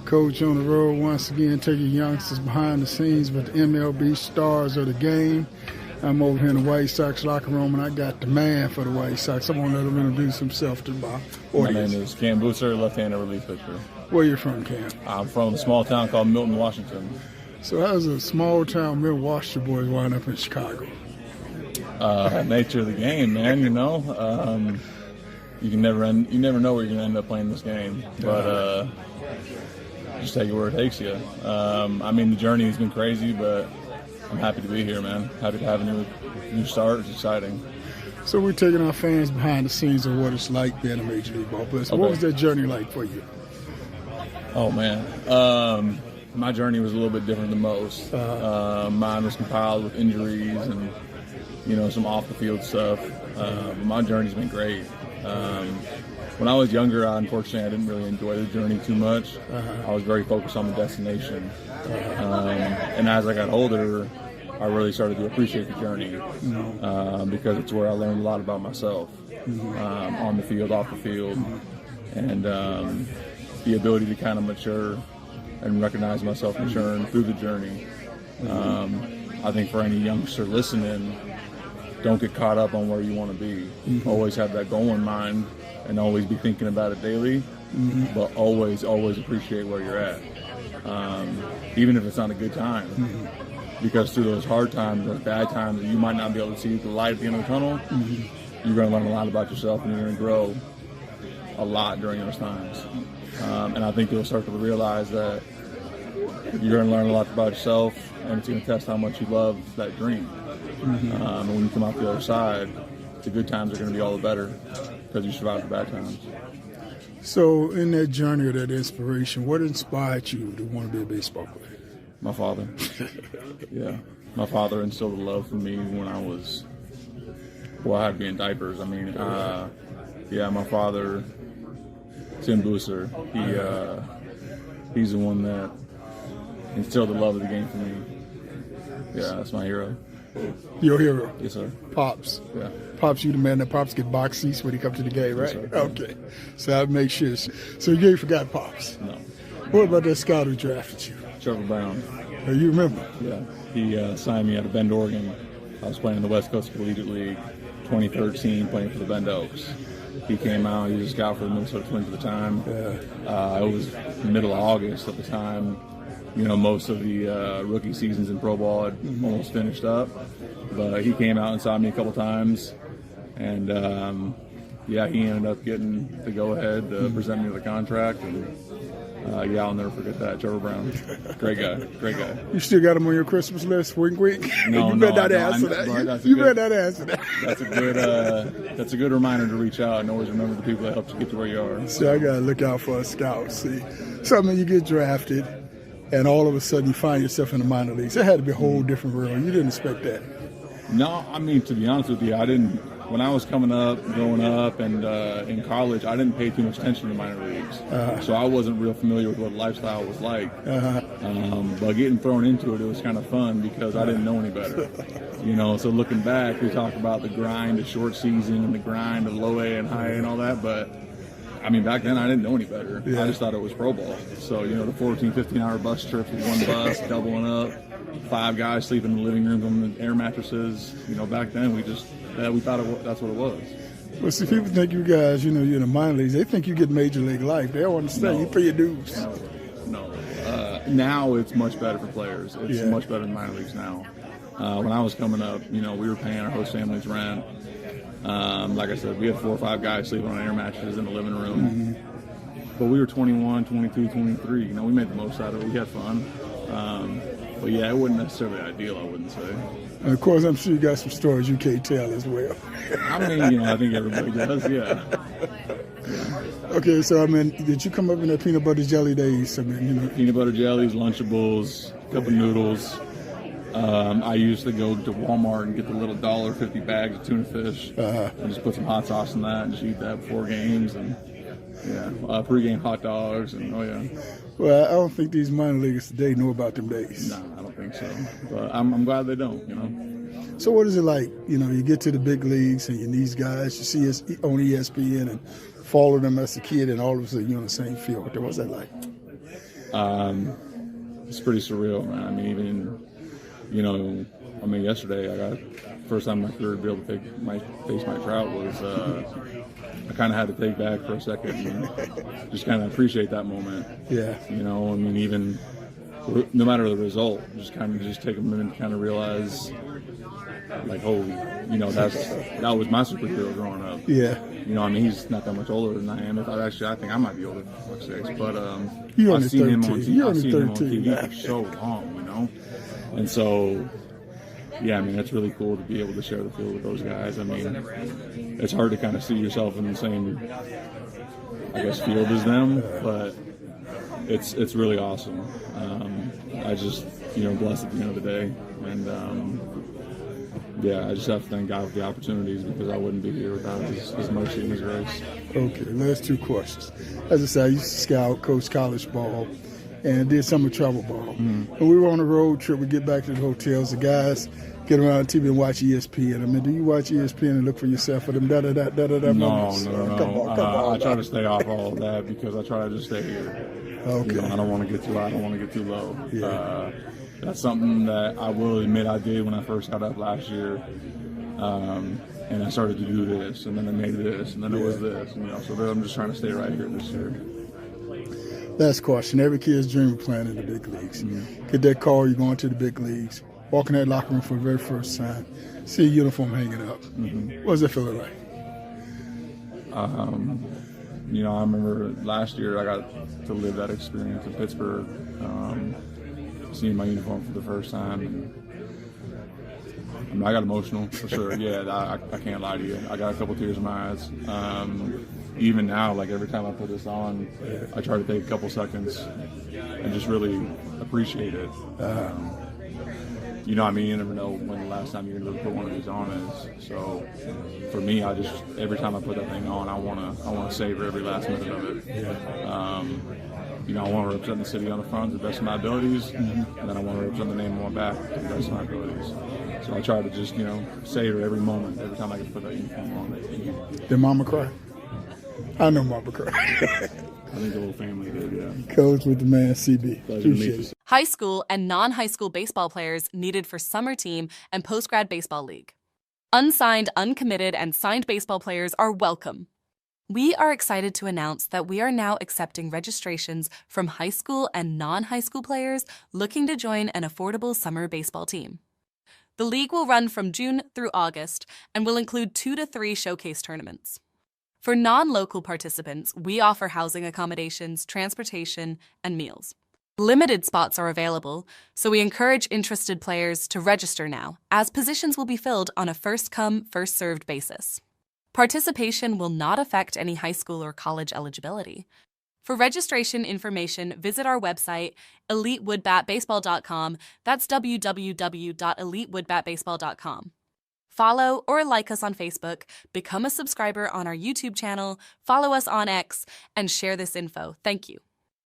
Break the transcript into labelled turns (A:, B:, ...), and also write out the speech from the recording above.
A: Coach on the road once again, taking youngsters behind the scenes with the MLB stars of the game. I'm over here in the White Sox locker room, and I got the man for the White Sox. I'm going to let him introduce himself to the audience.
B: My name is Cam Booser, left-handed relief pitcher.
A: Where you from, Cam?
B: I'm from a small town called Milton, Washington.
A: So how does a small town Milton, Washington boys wind up in Chicago?
B: Nature of the game, man, you know. You never know where you're going to end up playing this game. But just take it where it takes you. I mean, the journey has been crazy, but I'm happy to be here, man. Happy to have a new start. It's exciting.
A: So we're taking our fans behind the scenes of what it's like being a Major League Ball player. So what was that journey like for you?
B: Oh, man. My journey was a little bit different than most. Mine was compiled with injuries and, you know, some off-the-field stuff. My journey's been great. When I was younger, unfortunately, I didn't really enjoy the journey too much. I was very focused on the destination. And as I got older, I really started to appreciate the journey because it's where I learned a lot about myself on the field, off the field, and the ability to kind of mature and recognize myself maturing through the journey. I think for any youngster listening, don't get caught up on where you want to be. Always have that goal in mind and always be thinking about it daily, but always appreciate where you're at, even if it's not a good time. Because through those hard times, those bad times, you might not be able to see the light at the end of the tunnel. You're going to learn a lot about yourself, and you're going to grow a lot during those times. And I think you'll start to realize that you're going to learn a lot about yourself, and it's going to test how much you love that dream. And when you come out the other side, the good times are going to be all the better because you survived the bad times.
A: So in that journey or that inspiration, what inspired you to want to be a baseball player?
B: My father. Yeah. My father instilled a love for me when I had to be in diapers. I mean, my father, Tim Booser, he's the one that instilled the love of the game for me. Yeah, that's my hero.
A: Your hero?
B: Yes, sir.
A: Pops?
B: Yeah.
A: Pops, you the man that Pops get box seats when he come to the game, right?
B: Yes, sir.
A: Okay. So I make sure. So you ain't forgot Pops?
B: No.
A: What about that scout who drafted you?
B: Trevor Brown.
A: Oh, you remember?
B: Yeah. He signed me out of Bend, Oregon. I was playing in the West Coast Collegiate League, 2013, playing for the Bend Oaks. He came out. He was a scout for the Minnesota Twins at the time. Yeah. It was the middle of August at the time. You know, most of the rookie seasons in pro ball had almost finished up. But he came out and saw me a couple times. And, he ended up getting the go-ahead to present me with a contract. And, I'll never forget that. Trevor Brown. Great guy.
A: You still got him on your Christmas list? Wink, wink.
B: No,
A: you better not answer that. You better not answer that.
B: That's a good reminder to reach out and always remember the people that helped you get to where you are.
A: So I got to look out for a scout. See, so I mean, you get drafted, and all of a sudden you find yourself in the minor leagues. It had to be a whole different world. You didn't expect that.
B: No, I mean, to be honest with you, I didn't. When I was growing up, and in college, I didn't pay too much attention to minor leagues. So I wasn't real familiar with what lifestyle was like. But getting thrown into it, it was kind of fun because I didn't know any better. You know, so looking back, we talk about the grind of short season and the grind of low A and high A and all that, but I mean, back then I didn't know any better. Yeah. I just thought it was pro ball. So, you know, the 14, 15-hour bus trips with one bus, doubling up, 5 guys sleeping in the living rooms on the air mattresses. You know, back then we thought that's what it was.
A: Well, see, people think you guys, you know, you're in the minor leagues. They think you get major league life. They don't understand. No, you pay your dues.
B: No. Now it's much better for players. It's much better than minor leagues now. When I was coming up, you know, we were paying our host family's rent. Like I said, we had 4 or 5 guys sleeping on air mattresses in the living room. But we were 21, 22, 23. You know, we made the most out of it. We had fun. But yeah, it wasn't necessarily ideal, I wouldn't say.
A: And of course, I'm sure you got some stories you can't tell as well.
B: I mean, you know, I think everybody does, yeah.
A: Okay, so I mean, did you come up in the peanut butter jelly days? I mean, you know,
B: peanut butter jellies, Lunchables, cup of noodles. I used to go to Walmart and get the little $1.50 bags of tuna fish and just put some hot sauce in that and just eat that before games and pregame hot dogs and
A: Well, I don't think these minor leaguers today know about them days.
B: No, I don't think so. But I'm glad they don't, you know.
A: So what is it like, you know, you get to the big leagues and these guys, you see us on ESPN and follow them as a kid and all of a sudden you're on the same field. What's that like?
B: It's pretty surreal, man. I mean, even, yesterday I got first time in my career to be able to face Mike Trout was I kind of had to take back for a second and just kind of appreciate that moment.
A: Yeah.
B: Even no matter the result, just take a minute to kind of realize, like, holy, that was my superhero growing up.
A: Yeah.
B: He's not that much older than I am. I think I might be older than 6, but
A: You're
B: I've
A: only
B: seen
A: 13.
B: him on
A: You're only
B: TV
A: 13.
B: for so long, and so. Yeah, it's really cool to be able to share the field with those guys. It's hard to kind of see yourself in the same, field as them, but it's really awesome. I just, blessed at the end of the day, and I just have to thank God for the opportunities because I wouldn't be here without His mercy and His grace.
A: Okay, last 2 questions. As I said, I used to scout, coach college ball, and did some of travel ball.
B: Mm-hmm.
A: When we were on a road trip, we get back to the hotels, the guys get around TV and watch ESPN. Do you watch ESPN and look for yourself for them da-da-da-da-da-da moments?
B: No.
A: Come on.
B: I try to stay off all of that because I try to just stay here.
A: Okay.
B: I don't want to get too high. I don't want to get too low.
A: Yeah.
B: That's something that I will admit I did when I first got up last year. And I started to do this, and then I made this, and then it was this. So I'm just trying to stay right here this year.
A: Last question. Every kid's dream of playing in the big leagues. Mm-hmm. Get that call, you're going to the big leagues. Walk in that locker room for the very first time. See a uniform hanging up. Mm-hmm. What does it feel like?
B: I remember last year I got to live that experience in Pittsburgh, seeing my uniform for the first time. And I got emotional for sure. Yeah, I can't lie to you. I got a couple tears in my eyes. Even now, like every time I put this on, I try to take a couple seconds and just really appreciate it. You never know when the last time you're going to put one of these on is. So for me, every time I put that thing on, I want to savor every last minute of it. Yeah. I want to represent the city on the front to the best of my abilities, and then I want to represent the name on my back to the best of my abilities. So I try to just, savor every moment, every time I can put that uniform on.
A: Did Mama cry? I know Mama cried.
B: I think the whole family did, yeah.
A: Coach with the man, CB.
B: Appreciate it.
C: High school and non-high school baseball players needed for summer team and post-grad baseball league. Unsigned, uncommitted, and signed baseball players are welcome. We are excited to announce that we are now accepting registrations from high school and non-high school players looking to join an affordable summer baseball team. The league will run from June through August and will include 2 to 3 showcase tournaments. For non-local participants, we offer housing accommodations, transportation, and meals. Limited spots are available, so we encourage interested players to register now, as positions will be filled on a first-come, first-served basis. Participation will not affect any high school or college eligibility. For registration information, visit our website, elitewoodbatbaseball.com. That's www.elitewoodbatbaseball.com. Follow or like us on Facebook, become a subscriber on our YouTube channel, follow us on X, and share this info. Thank you.